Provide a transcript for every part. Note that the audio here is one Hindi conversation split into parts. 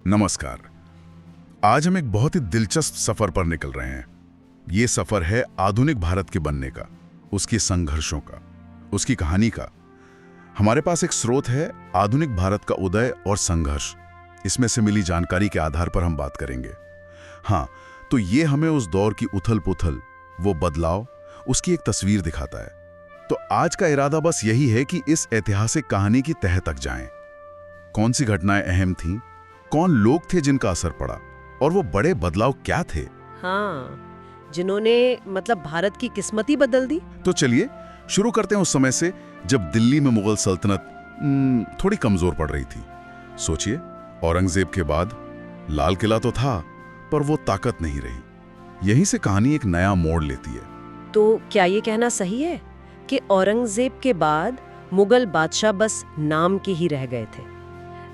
नमस्कार। आज हम एक बहुत ही दिलचस्प सफर पर निकल रहे हैं। ये सफर है आधुनिक भारत के बनने का, उसके संघर्षों का, उसकी कहानी का। हमारे पास एक स्रोत है, आधुनिक भारत का उदय और संघर्ष। इसमें से मिली जानकारी के आधार पर हम बात करेंगे। हाँ, तो ये हमें उस दौर की उथल-पुथल, वो बदलाव, उसकी एक तस्वीर दिखाता है। तो आज का इरादा बस यही है कि इस ऐतिहासिक कहानी की तह तक जाएं। कौन सी घटनाएं अहम थीं, कौन लोग थे जिनका असर पड़ा, और वो बड़े बदलाव क्या थे। हाँ, जिन्होंने भारत की किस्मत ही बदल दी। तो चलिए शुरू करते हैं उस समय से, जब दिल्ली में मुगल सल्तनत थोड़ी कमजोर पड़ रही थी। सोचिए, औरंगजेब के बाद लाल किला तो था, पर वो ताकत नहीं रही। यहीं से कहानी एक नया मोड़ लेती है। तो क्या ये कहना सही है कि औरंगजेब के बाद मुगल बादशाह बस नाम के ही रह गए थे?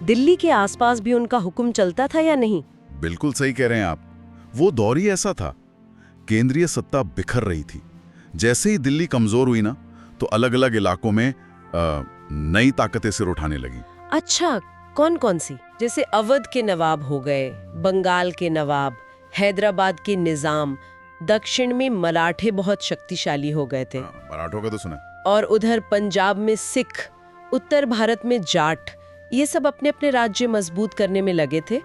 दिल्ली के आसपास भी उनका हुक्म चलता था या नहीं? बिल्कुल सही कह रहे हैं आप। वो दौर ही ऐसा था। केंद्रीय सत्ता बिखर रही थी। जैसे ही दिल्ली कमजोर हुई ना, तो अलग अलग इलाकों में नई ताकतें सिर उठाने लगी। अच्छा, कौन कौन सी? जैसे अवध के नवाब हो गए, बंगाल के नवाब, हैदराबाद के निजाम, दक्षिण में मराठे बहुत शक्तिशाली हो गए थे। मराठों का तो सुना। और उधर पंजाब में सिख, उत्तर भारत में जाट, ये सब अपने अपने राज्य मजबूत करने में लगे थे।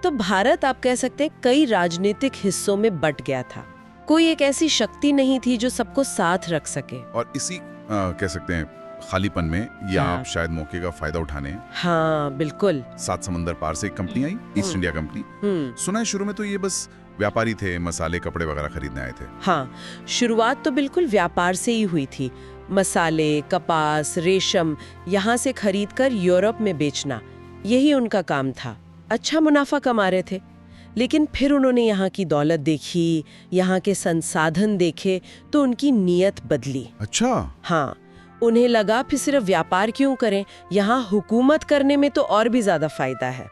तो भारत, आप कह सकते हैं, कई राजनीतिक हिस्सों में बट गया था। कोई एक ऐसी शक्ति नहीं थी जो सबको साथ रख सके। और इसी कह सकते हैं खालीपन में, या आप शायद मौके का फायदा उठाने। हाँ बिल्कुल। 7 समंदर पार से एक कंपनी आई, ईस्ट इंडिया कंपनी। सुना है शुरू में तो ये बस व्यापारी थे, मसाले कपड़े वगैरह खरीदने आए थे। हाँ, शुरुआत तो बिल्कुल व्यापार से ही हुई थी। मसाले, कपास, रेशम यहाँ से खरीदकर यूरोप में बेचना, यही उनका काम था। अच्छा मुनाफा कमा रहे थे। लेकिन फिर उन्होंने यहाँ की दौलत देखी, यहाँ के संसाधन देखे, तो उनकी नीयत बदली। अच्छा। हाँ, उन्हें लगा फिर सिर्फ व्यापार क्यों करें, यहाँ हुकूमत करने में तो और भी ज्यादा फायदा है।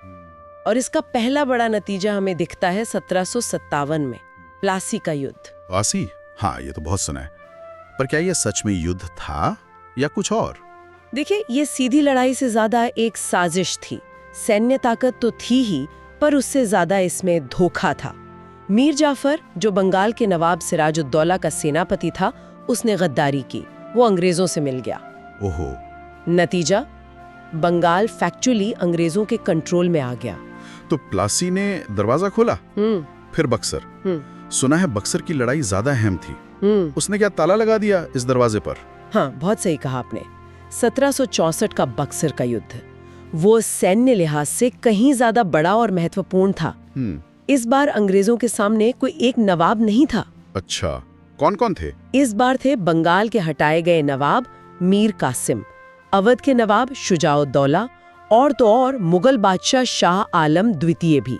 और इसका पहला बड़ा नतीजा हमें दिखता है 1757 में, प्लासी का युद्ध। प्लासी? हाँ, ये तो बहुत सुना है। पर क्या ये सच में युद्ध था या कुछ और? देखिए, ये सीधी लड़ाई से ज्यादा एक साजिश थी। सैन्य ताकत तो थी ही, पर उससे ज्यादा इसमें धोखा था। मीर जाफर, जो बंगाल के नवाब सिराजुद्दौला का सेनापति था, उसने गद्दारी की। वो अंग्रेजों से मिल गया। ओहो। नतीजा, बंगाल फैक्चुअली अंग्रेजों के कंट्रोल में आ गया। तो प्लासी ने दरवाजा खोला। फिर बक्सर। सुना है बक्सर की लड़ाई ज्यादा अहम थी। उसने क्या ताला लगा दिया इस दरवाजे पर? हाँ, बहुत सही कहा आपने। 1764 का बक्सर का युद्ध, वो सैन्य लिहाज से कहीं ज्यादा बड़ा और महत्वपूर्ण था। इस बार अंग्रेजों के सामने कोई एक नवाब नहीं था। अच्छा, कौन कौन थे? इस बार थे बंगाल के हटाए गए नवाब मीर कासिम, अवध के नवाब शुजाउद्दौला, और तो और मुगल बादशाह शाह आलम द्वितीय भी।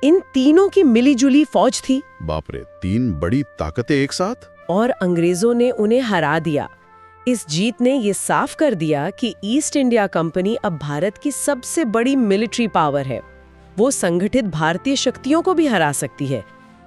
इन तीनों की मिलीजुली फौज थी। बाप रे, 3 बड़ी ताकतें एक साथ। और अंग्रेजों ने उन्हें हरा दिया। इस जीत ने ये साफ कर दिया कि ईस्ट इंडिया कंपनी अब भारत की सबसे बड़ी मिलिट्री पावर है। वो संगठित भारतीय शक्तियों को भी हरा सकती है।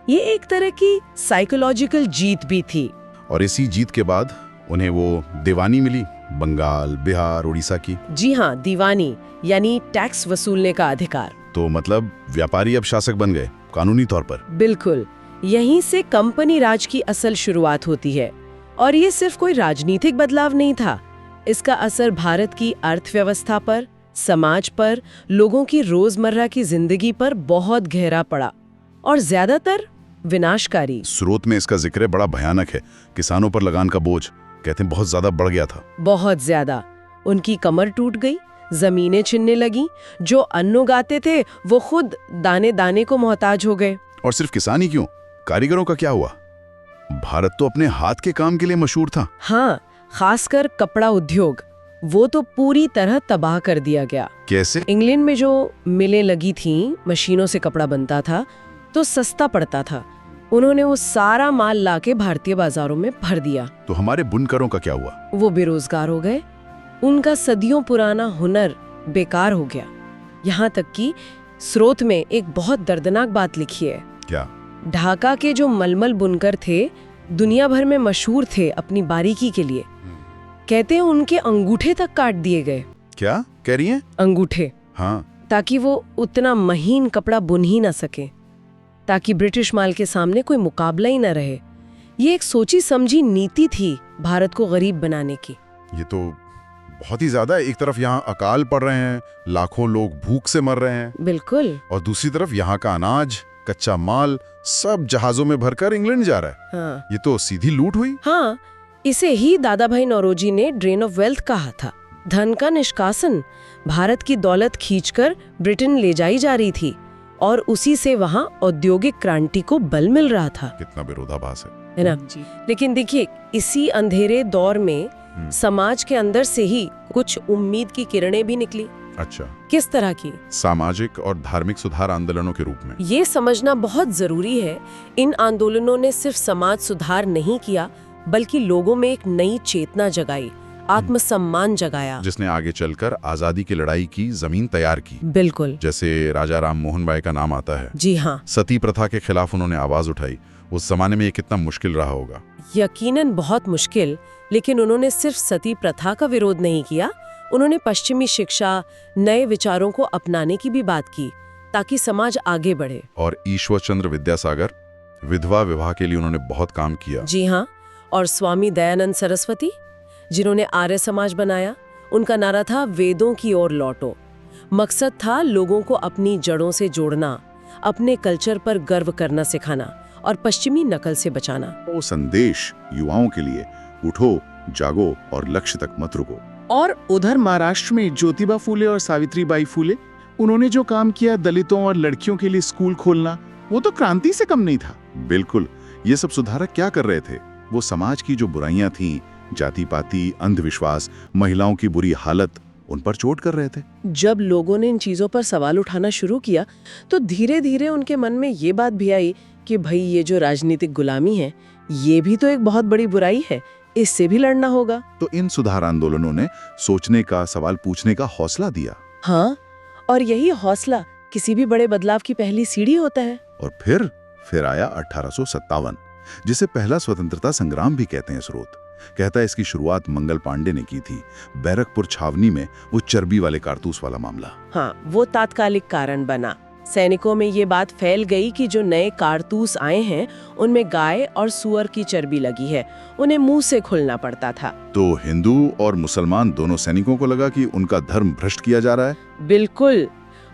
ये एक तरह की साइकोलॉजिकल जीत भी थी। और इसी जीत के बाद उन्हें वो दीवानी मिली, बंगाल, बिहार, उड़ीसा की। जी हाँ, दीवानी यानी टैक्स वसूलने का अधिकार। तो मतलब व्यापारी अब शासक बन गए कानूनी तौर पर। बिल्कुल, यहीं से कंपनी राज की असल शुरुआत होती है। और ये सिर्फ कोई राजनीतिक बदलाव नहीं था। इसका असर भारत की अर्थव्यवस्था पर, समाज पर, लोगों की रोजमर्रा की जिंदगी पर बहुत गहरा पड़ा, और ज्यादातर विनाशकारी। स्रोत में इसका जिक्र बड़ा भयानक है। किसानों पर लगान का बोझ, कहते हैं, बहुत ज्यादा बढ़ गया था। बहुत ज्यादा। उनकी कमर टूट गई, जमीनें छिनने लगी। जो अन्न उगाते थे वो खुद दाने दाने को मोहताज हो गए। और सिर्फ किसान ही क्यों, कारीगरों का क्या हुआ? भारत तो अपने हाथ के काम के लिए मशहूर था। हाँ, खासकर कपड़ा उद्योग, वो तो पूरी तरह तबाह कर दिया गया। कैसे? इंग्लैंड में जो मिलें लगी थीं, मशीनों से कपड़ा बनता था, तो सस्ता पड़ता था। उन्होंने वो सारा माल लाके भारतीय बाजारों में भर दिया। तो हमारे बुनकरों का क्या हुआ? वो बेरोजगार हो गए। उनका सदियों पुराना हुनर बेकार हो गया। यहाँ तक कि स्रोत में एक बहुत दर्दनाक बात लिखी है। क्या? ढाका के जो मलमल बुनकर थे, दुनिया भर में मशहूर थे अपनी बारीकी के लिए। कहते हैं उनके अंगूठे तक काट दिए गए। क्या कह रही हैं? अंगूठे। हाँ। ताकि वो उतना महीन कपड़ा बुन ही ना सके, ताकि ब्रिटिश माल के सामने कोई मुकाबला ही ना रहे। ये एक सोची समझी नीति थी भारत को गरीब बनाने की। ये तो बहुत ही ज्यादा है। एक तरफ यहाँ अकाल पड़ रहे हैं, लाखों लोग भूख से मर रहे हैं, बिल्कुल, और दूसरी तरफ यहाँ का अनाज, कच्चा माल सब जहाजों में भरकर इंग्लैंड जा रहा है। हाँ ये तो सीधी लूट हुई। हाँ, इसे ही दादा भाई नौरोजी ने ड्रेन ऑफ वेल्थ कहा था। धन का निष्कासन। भारत की दौलत खींचकर ब्रिटेन ले जाई जा रही थी और उसी से वहाँ औद्योगिक क्रांति को बल मिल रहा था। कितना विरोधाभास है ना? लेकिन देखिए, इसी अंधेरे दौर में समाज के अंदर से ही कुछ उम्मीद की किरणें भी निकली। अच्छा, किस तरह की? सामाजिक और धार्मिक सुधार आंदोलनों के रूप में। ये समझना बहुत जरूरी है। इन आंदोलनों ने सिर्फ समाज सुधार नहीं किया, बल्कि लोगों में एक नई चेतना जगाई, आत्मसम्मान जगाया, जिसने आगे चलकर आजादी की लड़ाई की जमीन तैयार की। बिल्कुल। जैसे राजा राम मोहन बाई का नाम आता है। जी हाँ, सती प्रथा के खिलाफ उन्होंने आवाज उठाई। उस जमाने में ये कितना मुश्किल रहा होगा। यकीनन बहुत मुश्किल, लेकिन उन्होंने सिर्फ सती प्रथा का विरोध नहीं किया, उन्होंने पश्चिमी शिक्षा, नए विचारों को अपनाने की भी बात की, ताकि समाज आगे बढ़े। और ईश्वर चंद्र विद्यासागर, विधवा विवाह के लिए उन्होंने बहुत काम किया। जी हाँ, और स्वामी दयानंद सरस्वती, जिन्होंने आर्य समाज बनाया, उनका नारा था वेदों की ओर लौटो। मकसद था लोगों को अपनी जड़ों से जोड़ना, अपने कल्चर पर गर्व करना सिखाना और पश्चिमी नकल से बचाना। वो संदेश युवाओं के लिए, उठो, जागो और लक्ष्य तक मत रुको। और उधर महाराष्ट्र में ज्योतिबा फूले और सावित्रीबाई फूले, उन्होंने जो काम किया दलितों और लड़कियों के लिए स्कूल खोलना, वो तो क्रांति से कम नहीं था। बिल्कुल। ये सब सुधारक क्या कर रहे थे? वो समाज की जो बुराइयां थीं, जाति पाति, अंधविश्वास, महिलाओं की बुरी हालत, उन पर चोट कर रहे थे। जब लोगों ने इन चीजों पर सवाल उठाना शुरू किया, तो धीरे धीरे उनके मन में ये बात भी आई कि भाई, ये जो राजनीतिक गुलामी है, ये भी तो एक बहुत बड़ी बुराई है, इससे भी लड़ना होगा। तो इन सुधार आंदोलनों ने सोचने का, सवाल पूछने का हौसला दिया। हाँ, और यही हौसला किसी भी बड़े बदलाव की पहली सीढ़ी होता है। और फिर आया 1857, जिसे पहला स्वतंत्रता संग्राम भी कहते हैं। स्रोत कहता है इसकी शुरुआत मंगल पांडे ने की थी। बैरकपुर छावनी में वो चर्बी वाले कारतूस वाला मामला। हाँ, वो तात्कालिक कारण बना। सैनिकों में ये बात फैल गई कि जो नए कारतूस आए हैं, उनमें गाय और सुअर की चर्बी लगी है, उन्हें मुंह से खुलना पड़ता था। तो हिंदू और मुसलमान दोनों सैनिकों को लगा कि उनका धर्म भ्रष्ट किया जा रहा है। बिल्कुल।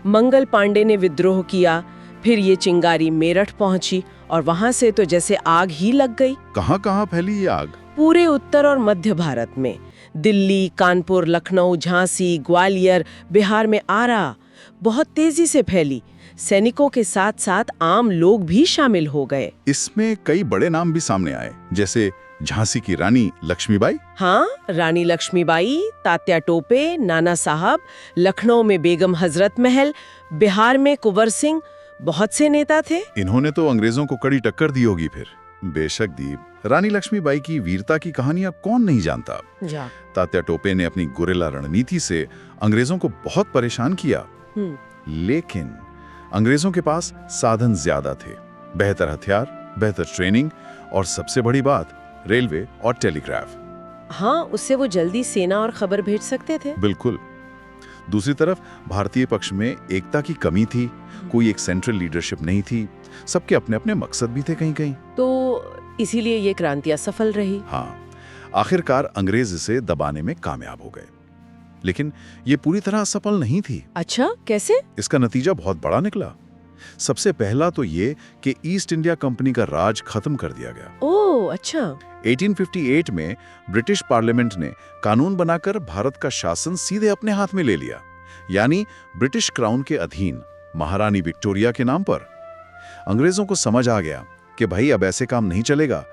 मंगल पांडे ने विद्रोह किया, फिर ये चिंगारी मेरठ पहुंची और वहां से तो जैसे आग ही लग गई। कहां फैली ये आग? पूरे उत्तर और मध्य भारत में। दिल्ली, कानपुर, लखनऊ, झांसी, ग्वालियर, बिहार में आरा बहुत तेजी से फैली। सैनिकों के साथ साथ आम लोग भी शामिल हो गए। इसमें कई बड़े नाम भी सामने आए, जैसे झांसी की रानी लक्ष्मीबाई। हाँ, रानी लक्ष्मीबाई, तात्या टोपे, नाना साहब, लखनऊ में बेगम हजरत महल, बिहार में कुंवर सिंह, बहुत से नेता थे। इन्होंने तो अंग्रेजों को कड़ी टक्कर दी होगी फिर। बेशक दीप, रानी लक्ष्मीबाई की वीरता की कहानियां कौन नहीं जानता। तात्या टोपे ने अपनी गुरिल्ला रणनीति से अंग्रेजों को बहुत परेशान किया, लेकिन अंग्रेजों के पास साधन ज्यादा थे, बेहतर हथियार, बेहतर ट्रेनिंग और सबसे बड़ी बात, रेलवे और टेलीग्राफ। हाँ, उससे वो जल्दी सेना और खबर भेज सकते थे। बिल्कुल। दूसरी तरफ भारतीय पक्ष में एकता की कमी थी, कोई एक सेंट्रल लीडरशिप नहीं थी, सबके अपने अपने मकसद भी थे कहीं कहीं। तो इसीलिए ये क्रांति असफल रही। हाँ, आखिरकार अंग्रेज इसे दबाने में कामयाब हो गए, लेकिन ये पूरी तरह असफल नहीं थी। अच्छा, कैसे? इसका नतीजा बहुत बड़ा निकला। सबसे पहला तो ये कि ईस्ट इंडिया कंपनी का राज खत्म कर दिया गया। ओह, अच्छा। 1858 में ब्रिटिश पार्लियामेंट ने कानून बनाकर भारत का शासन सीधे अपने हाथ में ले लिया, यानी ब्रिटिश क्राउन के अधीन, महारानी विक्टोरिया के नाम पर। अंग्रेजों को समझ आ गया कि भाई अब ऐसे काम नहीं चलेगा।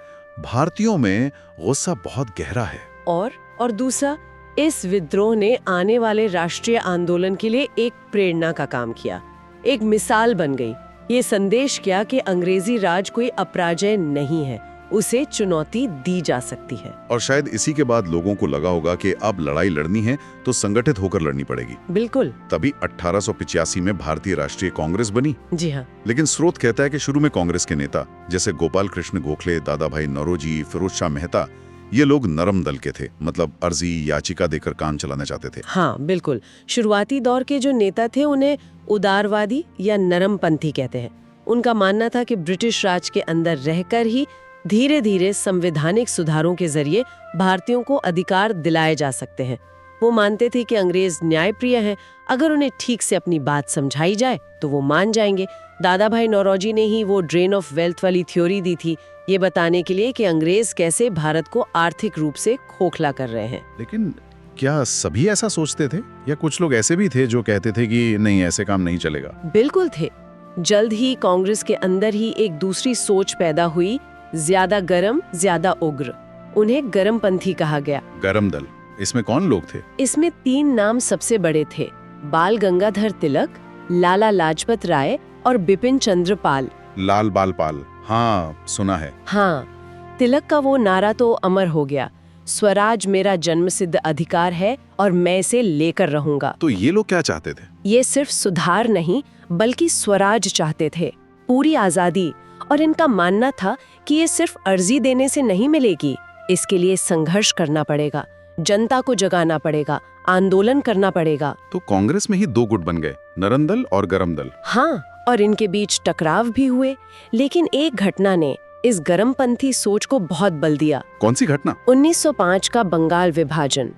भारतीयों में गुस्सा बहुत गहरा है। और दूसरा, इस विद्रोह ने आने वाले राष्ट्रीय आंदोलन के लिए एक प्रेरणा का काम किया, एक मिसाल बन गई। ये संदेश किया कि अंग्रेजी राज कोई अपराजय नहीं है, उसे चुनौती दी जा सकती है। और शायद इसी के बाद लोगों को लगा होगा कि अब लड़ाई लड़नी है तो संगठित होकर लड़नी पड़ेगी। बिल्कुल। तभी 1885 में भारतीय राष्ट्रीय कांग्रेस बनी। जी हाँ। लेकिन स्रोत कहता है कि शुरू में कांग्रेस के नेता जैसे गोपाल कृष्ण गोखले, दादा भाई नौरोजी, फिरोज शाह मेहता, ये लोग नरम दल के थे, मतलब अर्जी याचिका देकर काम चलाना चाहते थे। हाँ बिल्कुल, शुरुआती दौर के जो नेता थे उन्हें उदारवादी या नरमपंथी कहते हैं। उनका मानना था कि ब्रिटिश राज के अंदर रहकर ही धीरे धीरे संवैधानिक सुधारों के जरिए भारतीयों को अधिकार दिलाए जा सकते हैं। वो मानते थे कि अंग्रेज न्यायप्रिय हैं, अगर उन्हें ठीक से अपनी बात समझाई जाए तो वो मान जाएंगे। दादा भाई नौरोजी ने ही वो ड्रेन ऑफ वेल्थ वाली थ्योरी दी थी, ये बताने के लिए कि अंग्रेज कैसे भारत को आर्थिक रूप से खोखला कर रहे हैं। लेकिन क्या सभी ऐसा सोचते थे या कुछ लोग ऐसे भी थे जो कहते थे कि नहीं, ऐसे काम नहीं चलेगा? बिल्कुल थे। जल्द ही कांग्रेस के अंदर ही एक दूसरी सोच पैदा हुई, ज्यादा गरम, ज्यादा उग्र। उन्हें गरमपंथी कहा गया। गरम दल, इसमें कौन लोग थे? इसमें 3 नाम सबसे बड़े थे, बाल गंगाधर तिलक, लाला लाजपत राय और बिपिन चंद्र पाल। लाल बाल पाल, हाँ सुना है। हाँ, तिलक का वो नारा तो अमर हो गया, स्वराज मेरा जन्मसिद्ध अधिकार है और मैं इसे लेकर रहूंगा। तो ये लोग क्या चाहते थे? ये सिर्फ सुधार नहीं बल्कि स्वराज चाहते थे, पूरी आजादी। और इनका मानना था कि ये सिर्फ अर्जी देने से नहीं मिलेगी, इसके लिए संघर्ष करना पड़ेगा, जनता को जगाना पड़ेगा, आंदोलन करना पड़ेगा। तो कांग्रेस में ही 2 गुट बन गए, नरम दल और गरम दल। हाँ, और इनके बीच टकराव भी हुए, लेकिन एक घटना ने इस गरमपंथी सोच को बहुत बल दिया। कौन सी घटना? 1905 का बंगाल विभाजन।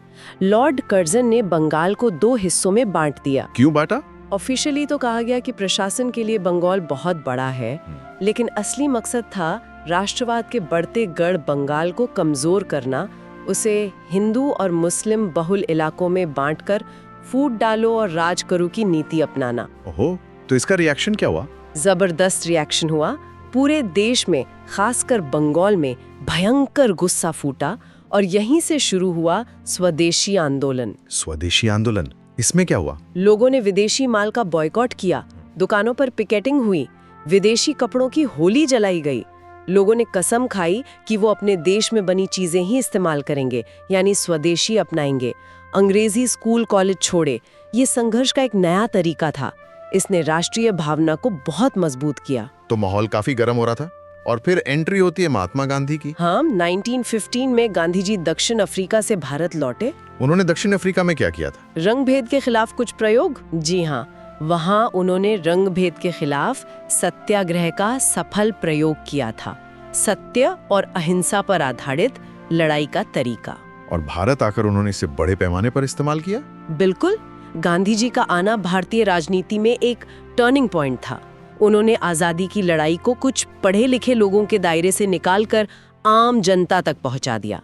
लॉर्ड कर्जन ने बंगाल को 2 हिस्सों में बांट दिया। क्यों बांटा? ऑफिशियली तो कहा गया कि प्रशासन के लिए बंगाल बहुत बड़ा है, लेकिन असली मकसद था राष्ट्रवाद के बढ़ते गढ़ बंगाल को कमजोर करना, उसे हिंदू और मुस्लिम बहुल इलाकों में बांटकर फूट डालो और राज करो की नीति अपनाना। ओहो, तो इसका रिएक्शन क्या हुआ? जबरदस्त रिएक्शन हुआ। पूरे देश में, खासकर बंगाल में भयंकर गुस्सा फूटा और यहीं से शुरू हुआ स्वदेशी आंदोलन। स्वदेशी आंदोलन, इसमें क्या हुआ? लोगों ने विदेशी माल का बॉयकॉट किया, दुकानों पर पिकेटिंग हुई, विदेशी कपड़ों की होली जलाई गई। लोगों ने कसम खाई कि वो अपने देश में बनी चीजें ही इस्तेमाल करेंगे, यानी स्वदेशी अपनाएंगे। अंग्रेजी स्कूल कॉलेज छोड़े। ये संघर्ष का एक नया तरीका था। इसने राष्ट्रीय भावना को बहुत मजबूत किया। तो माहौल काफी गर्म हो रहा था और फिर एंट्री होती है महात्मा गांधी की। हाँ, 1915 में गांधी जी दक्षिण अफ्रीका से भारत लौटे। उन्होंने दक्षिण अफ्रीका में क्या किया था? रंग भेद के खिलाफ कुछ प्रयोग? जी हाँ, वहाँ उन्होंने रंग भेद के खिलाफ सत्याग्रह का सफल प्रयोग किया था। सत्य और अहिंसा पर आधारित लड़ाई का तरीका। और भारत आकर उन्होंने इसे बड़े पैमाने पर इस्तेमाल किया। बिल्कुल, गांधी जी का आना भारतीय राजनीति में एक टर्निंग पॉइंट था। उन्होंने आजादी की लड़ाई को कुछ पढ़े लिखे लोगों के दायरे से निकालकर आम जनता तक पहुंचा दिया।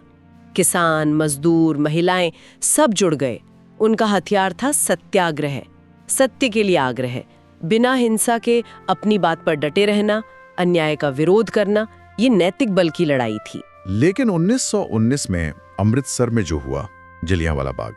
किसान, मजदूर, महिलाएं सब जुड़ गए। उनका हथियार था सत्याग्रह, सत्य के लिए आग्रह, बिना हिंसा के अपनी बात पर डटे रहना, अन्याय का विरोध करना। ये नैतिक बल की लड़ाई थी। लेकिन 1919 में अमृतसर में जो हुआ, जलियांवाला बाग,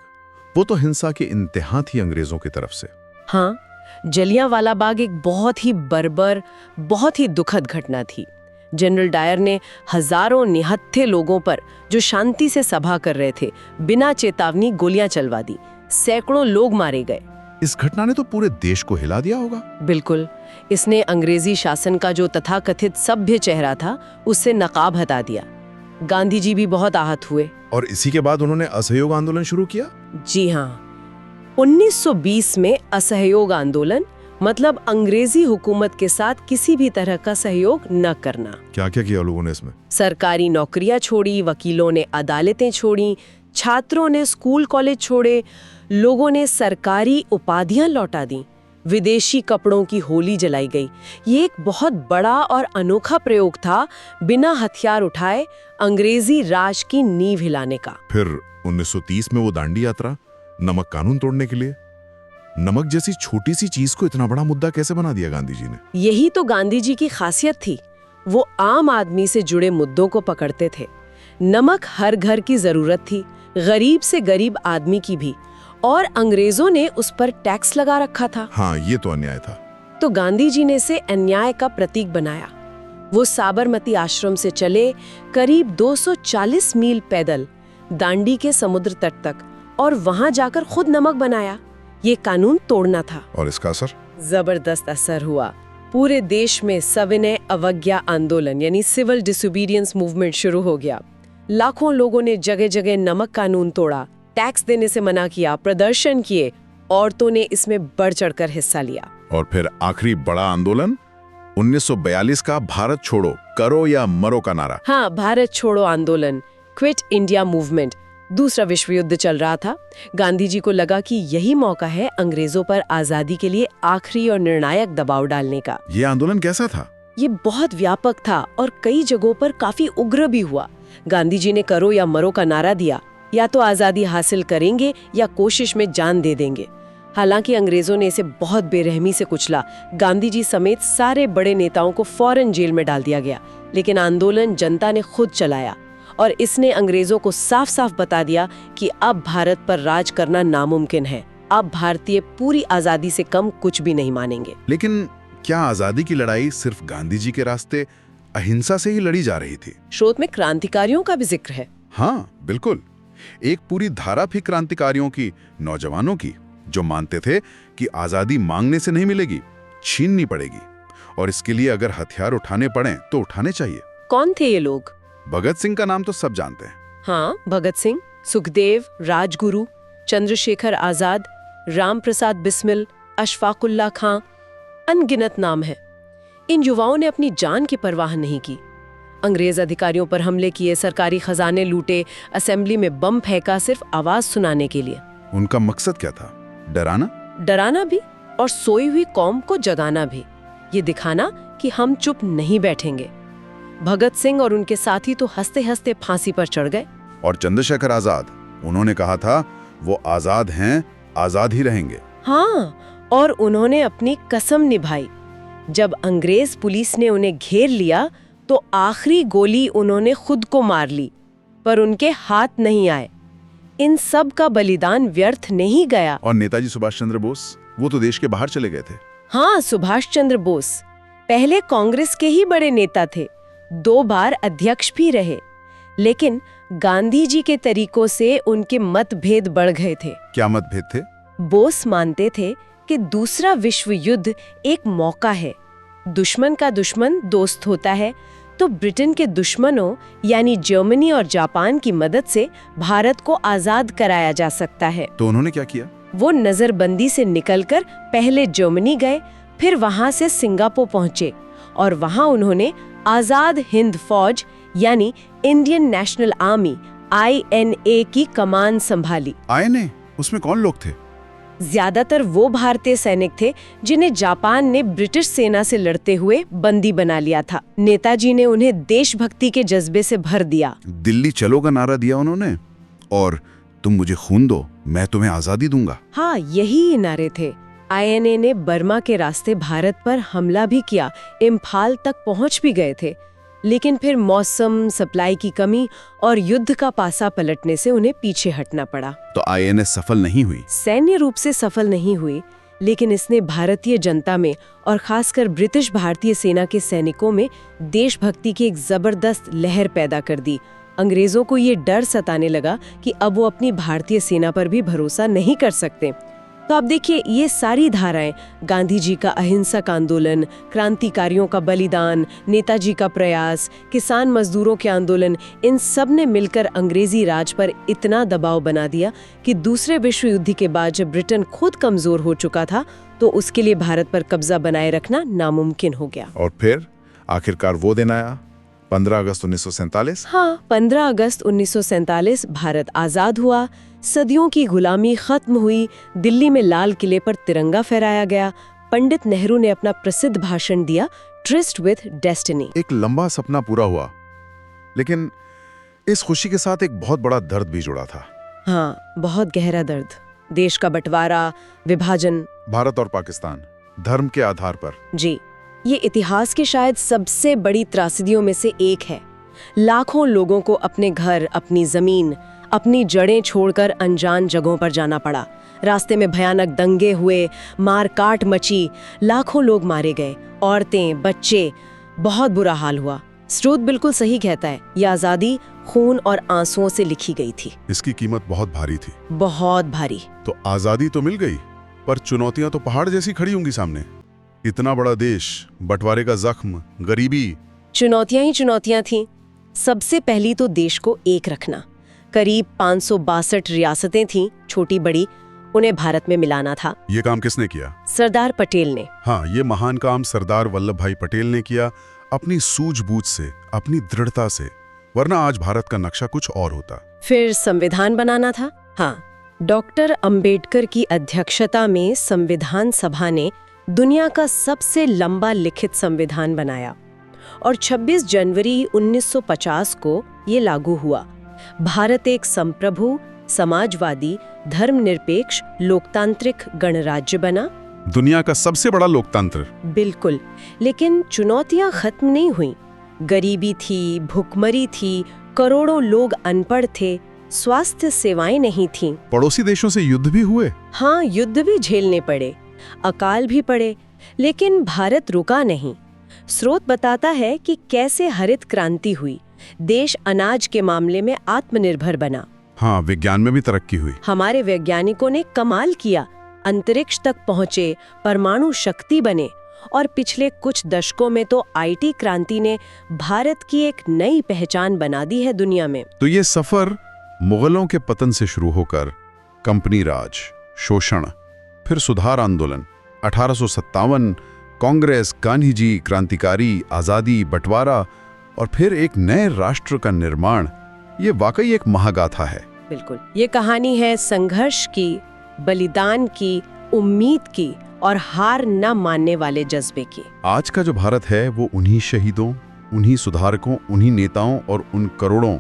वो तो हिंसा के इंतहा थी अंग्रेजों की तरफ से। हाँ, जलियांवाला बाग एक बहुत ही बर्बर, बहुत ही दुखद घटना थी। जनरल डायर ने हजारों निहत्थे लोगों पर, जो शांति से सभा कर रहे थे, बिना चेतावनी गोलियां चलवा दी। सैकड़ों लोग मारे गए। इस घटना ने तो पूरे देश को हिला दिया होगा। बिल्कुल, इसने अंग्रेजी शासन का जो तथाकथित सभ्य चेहरा था, उससे नकाब हटा दिया। गांधी जी भी बहुत आहत हुए। और इसी के बाद उन्होंने असहयोग आंदोलन शुरू किया। जी हाँ, 1920 में असहयोग आंदोलन, मतलब अंग्रेजी हुकूमत के साथ किसी भी तरह का सहयोग न करना। क्या क्या किया लोगों ने इसमें? सरकारी नौकरियां छोड़ी, वकीलों ने अदालतें छोड़ी, छात्रों ने स्कूल कॉलेज छोड़े, लोगों ने सरकारी उपाधियां लौटा दी, विदेशी कपड़ों की होली जलाई गई। ये एक बहुत बड़ा और अनोखा प्रयोग था, बिना हथियार उठाए अंग्रेजी राज की नींव हिलाने का। फिर 1930 में वो दांडी यात्रा, नमक कानून तोड़ने के लिए। नमक जैसी छोटी सी चीज को इतना बड़ा मुद्दा कैसे बना दिया गांधी जी ने? यही तो गांधी जी की खासियत थी। वो आम आदमी से जुड़े मुद्दों को पकड़ते थे। नमक हर घर की जरूरत थी, गरीब से गरीब आदमी की भी, और अंग्रेजों ने उस पर टैक्स लगा रखा था। हाँ, ये तो अन्याय था। तो गांधी जी ने इसे अन्याय का प्रतीक बनाया। वो साबरमती आश्रम से चले करीब 240 मील पैदल दांडी के समुद्र तट तक, और वहां जाकर खुद नमक बनाया। ये कानून तोड़ना था। और इसका असर? जबरदस्त असर हुआ। पूरे देश में सविनय अवज्ञा आंदोलन, यानी सिविल डिसोबीडियंस मूवमेंट शुरू हो गया। लाखों लोगों ने जगह जगह नमक कानून तोड़ा, टैक्स देने से मना किया, प्रदर्शन किए। औरतों ने इसमें बढ़ चढ़कर हिस्सा लिया। और फिर आखिरी बड़ा आंदोलन 1942 का भारत छोड़ो, करो या मरो का नारा। हाँ, भारत छोड़ो आंदोलन, क्विट इंडिया मूवमेंट। दूसरा विश्व युद्ध चल रहा था। गांधी जी को लगा कि यही मौका है अंग्रेजों पर आजादी के लिए आखिरी और निर्णायक दबाव डालने का। ये आंदोलन कैसा था? ये बहुत व्यापक था और कई जगहों पर काफी उग्र भी हुआ। गांधी जी ने करो या मरो का नारा दिया, या तो आजादी हासिल करेंगे या कोशिश में जान दे देंगे। हालांकि अंग्रेजों ने इसे बहुत बेरहमी से कुचला। गांधी जी समेत सारे बड़े नेताओं को फौरन जेल में डाल दिया गया। लेकिन आंदोलन जनता ने खुद चलाया और इसने अंग्रेजों को साफ साफ बता दिया कि अब भारत पर राज करना नामुमकिन है। अब भारतीय पूरी आजादी से कम कुछ भी नहीं मानेंगे। लेकिन क्या आजादी की लड़ाई सिर्फ गांधी जी के रास्ते अहिंसा से ही लड़ी जा रही थी? स्रोत में क्रांतिकारियों का भी जिक्र है। हाँ, बिल्कुल। एक पूरी धारा थी क्रांतिकारियों की, नौजवानों की, जो मानते थे कि आजादी मांगने से नहीं मिलेगी, छीननी पड़ेगी, और इसके लिए अगर हथियार उठाने पड़े तो उठाने चाहिए। कौन थे ये लोग? भगत सिंह का नाम तो सब जानते हैं। हाँ, भगत सिंह, सुखदेव, राजगुरु, चंद्रशेखर आजाद, राम प्रसाद बिस्मिल, अशफाकुल्ला खां, अनगिनत नाम है। इन युवाओं ने अपनी जान की परवाह नहीं की। अंग्रेज अधिकारियों पर हमले किए, सरकारी खजाने लूटे, असेंबली में बम फेंका, सिर्फ आवाज सुनाने के लिए। उनका मकसद क्या था? डराना? डराना भी और सोई हुई कौम को जगाना भी। ये दिखाना कि हम चुप नहीं बैठेंगे। भगत सिंह और उनके साथी तो हंसते हंसते फांसी पर चढ़ गए। और चंद्रशेखर आजाद, उन्होंने कहा था वो आजाद हैं, आजाद ही रहेंगे। हाँ, और उन्होंने अपनी कसम निभाई। जब अंग्रेज पुलिस ने उन्हें घेर लिया तो आखिरी गोली उन्होंने खुद को मार ली, पर उनके हाथ नहीं आए। इन सब का बलिदान व्यर्थ नहीं गया। और नेताजी सुभाष चंद्र बोस, वो तो देश के बाहर चले गए थे। हाँ, सुभाष चंद्र बोस पहले कांग्रेस के ही बड़े नेता थे, 2 बार अध्यक्ष भी रहे, लेकिन गांधी जी के तरीकों से उनके मतभेद बढ़ गए थे। क्या मतभेद थे? बोस मानते थे कि दूसरा विश्व युद्ध एक मौका है। दुश्मन का दुश्मन दोस्त होता है, तो ब्रिटेन के दुश्मनों यानी जर्मनी और जापान की मदद से भारत को आजाद कराया जा सकता है। तो उन्होंने क्या किया? वो नजरबंदी से निकलकर पहले जर्मनी गए, फिर वहां से सिंगापुर पहुंचे और वहां उन्होंने आजाद हिंद फौज यानी इंडियन नेशनल आर्मी INA की कमान संभाली। INA? उसमें कौन लोग थे? ज्यादातर वो भारतीय सैनिक थे जिन्हें जापान ने ब्रिटिश सेना से लड़ते हुए बंदी बना लिया था। नेताजी ने उन्हें देशभक्ति के जज्बे से भर दिया। दिल्ली चलो का नारा दिया उन्होंने, और तुम मुझे खून दो, मैं तुम्हें आजादी दूंगा। हाँ, यही नारे थे। INA ने बर्मा के रास्ते भारत पर हमला भी किया, इम्फाल तक पहुंच भी गए थे, लेकिन फिर मौसम, सप्लाई की कमी और युद्ध का पासा पलटने से उन्हें पीछे हटना पड़ा। तो INA सफल नहीं हुई? सैन्य रूप से सफल नहीं हुई, लेकिन इसने भारतीय जनता में और खासकर ब्रिटिश भारतीय सेना के सैनिकों में देशभक्ति की एक जबरदस्त लहर पैदा कर दी। अंग्रेजों को ये डर सताने लगा कि अब वो अपनी भारतीय सेना पर भी भरोसा नहीं कर सकते। तो अब देखिए, ये सारी धाराएं, गांधी जी का अहिंसक आंदोलन, क्रांतिकारियों का बलिदान, नेताजी का प्रयास, किसान मजदूरों के आंदोलन, इन सब ने मिलकर अंग्रेजी राज पर इतना दबाव बना दिया कि दूसरे विश्व युद्ध के बाद जब ब्रिटेन खुद कमजोर हो चुका था, तो उसके लिए भारत पर कब्जा बनाए रखना नामुमकिन हो गया। और फिर आखिरकार वो दिन आया, 15 अगस्त 1947। हाँ, 15 अगस्त 1947 भारत आजाद हुआ, सदियों की गुलामी खत्म हुई, दिल्ली में लाल किले पर तिरंगा फहराया गया, पंडित नेहरू ने अपना प्रसिद्ध भाषण दिया, ट्रिस्ट विथ डेस्टिनी। एक लंबा सपना पूरा हुआ, लेकिन इस खुशी के साथ एक बहुत बड़ा दर्द भी जुड़ा था। हाँ, बहुत गहरा दर्द। देश का बंटवारा, विभाजन। भारत और पाकिस्तान धर्म के आधार पर। जी, ये इतिहास की शायद सबसे बड़ी त्रासदियों में से एक है। लाखों लोगों को अपने घर, अपनी जमीन, अपनी जड़ें छोड़कर अनजान जगहों पर जाना पड़ा। रास्ते में भयानक दंगे हुए, मारकाट मची, लाखों लोग मारे गए, औरतें, बच्चे, बहुत बुरा हाल हुआ। स्रोत बिल्कुल सही कहता है, ये आज़ादी खून और आंसुओं से लिखी गई थी। इसकी कीमत बहुत भारी थी। बहुत भारी। तो आजादी तो मिल गई, पर चुनौतियां तो पहाड़ जैसी खड़ी होंगी सामने। इतना बड़ा देश, बंटवारे का जख्म, गरीबी। चुनौतियां ही चुनौतियां थीं। सबसे पहली तो देश को एक रखना। करीब 562 रियासतें थीं, छोटी बड़ी, उन्हें भारत में मिलाना था। ये काम किसने किया? सरदार पटेल ने। हाँ, ये महान काम सरदार वल्लभ भाई पटेल ने किया, अपनी सूझबूझ से, अपनी दृढ़ता से, वरना आज भारत का नक्शा कुछ और होता। फिर संविधान बनाना था। हाँ, डॉक्टर अंबेडकर की अध्यक्षता में संविधान सभा ने दुनिया का सबसे लंबा लिखित संविधान बनाया और 26 जनवरी 1950 को ये लागू हुआ। भारत एक संप्रभु, समाजवादी, धर्मनिरपेक्ष, लोकतांत्रिक गणराज्य बना। दुनिया का सबसे बड़ा लोकतंत्र। बिल्कुल, लेकिन चुनौतियां खत्म नहीं हुई। गरीबी थी, भुखमरी थी, करोड़ों लोग अनपढ़ थे, स्वास्थ्य सेवाएं नहीं थीं। पड़ोसी देशों से युद्ध भी हुए। हाँ, युद्ध भी झेलने पड़े, अकाल भी पड़े, लेकिन भारत रुका नहीं। स्रोत बताता है कि कैसे हरित क्रांति हुई, देश अनाज के मामले में आत्मनिर्भर बना। हाँ, विज्ञान में भी तरक्की हुई। हमारे वैज्ञानिकों ने कमाल किया, अंतरिक्ष तक पहुंचे, परमाणु शक्ति बने और पिछले कुछ दशकों में तो आईटी क्रांति ने भारत की एक नई पहचान बना दी है दुनिया में। तो ये सफर मुगलों के पतन से शुरू होकर कंपनी राज, शोषण, फिर सुधार आंदोलन, 1857, कांग्रेस, गांधी जी, क्रांतिकारी, आजादी, बंटवारा और फिर एक नए राष्ट्र का निर्माण, ये वाकई एक महागाथा है। बिल्कुल, ये कहानी है संघर्ष की, बलिदान की, उम्मीद की और हार न मानने वाले जज्बे की। आज का जो भारत है वो उन्हीं शहीदों, उन्हीं सुधारकों, उन्हीं नेताओं और उन करोड़ों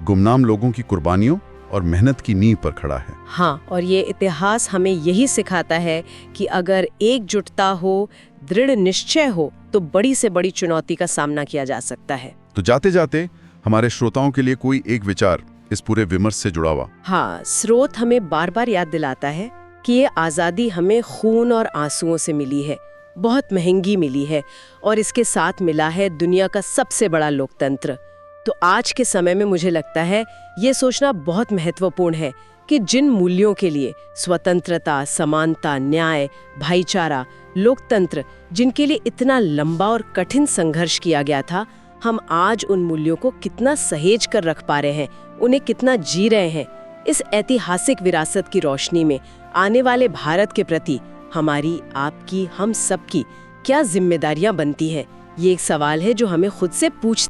गुमनाम लोगों की कुर्बानियों और मेहनत की नींव पर खड़ा है। हाँ, और ये इतिहास हमें यही सिखाता है कि अगर एकजुटता हो, दृढ़ निश्चय हो, तो बड़ी से बड़ी चुनौती का सामना किया जा सकता है। तो जाते जाते हमारे श्रोताओं के लिए कोई एक विचार इस पूरे विमर्श से जुड़ा हुआ। हाँ, स्रोत हमें बार बार याद दिलाता है कि ये आज़ादी हमें खून और आंसुओं से मिली है, बहुत महंगी मिली है, और इसके साथ मिला है दुनिया का सबसे बड़ा लोकतंत्र। तो आज के समय में मुझे लगता है ये सोचना बहुत महत्वपूर्ण है कि जिन मूल्यों के लिए स्वतंत्रता, समानता, न्याय, भाईचारा, लोकतंत्र, जिनके लिए इतना लंबा और कठिन संघर्ष किया गया था, हम आज उन मूल्यों को कितना सहेज कर रख पा रहे हैं, उन्हें कितना जी रहे हैं। इस ऐतिहासिक विरासत की रोशनी में आने वाले भारत के प्रति हमारी, आपकी, हम सबकी क्या जिम्मेदारियां बनती हैं, ये एक सवाल है जो हमें खुद से पूछते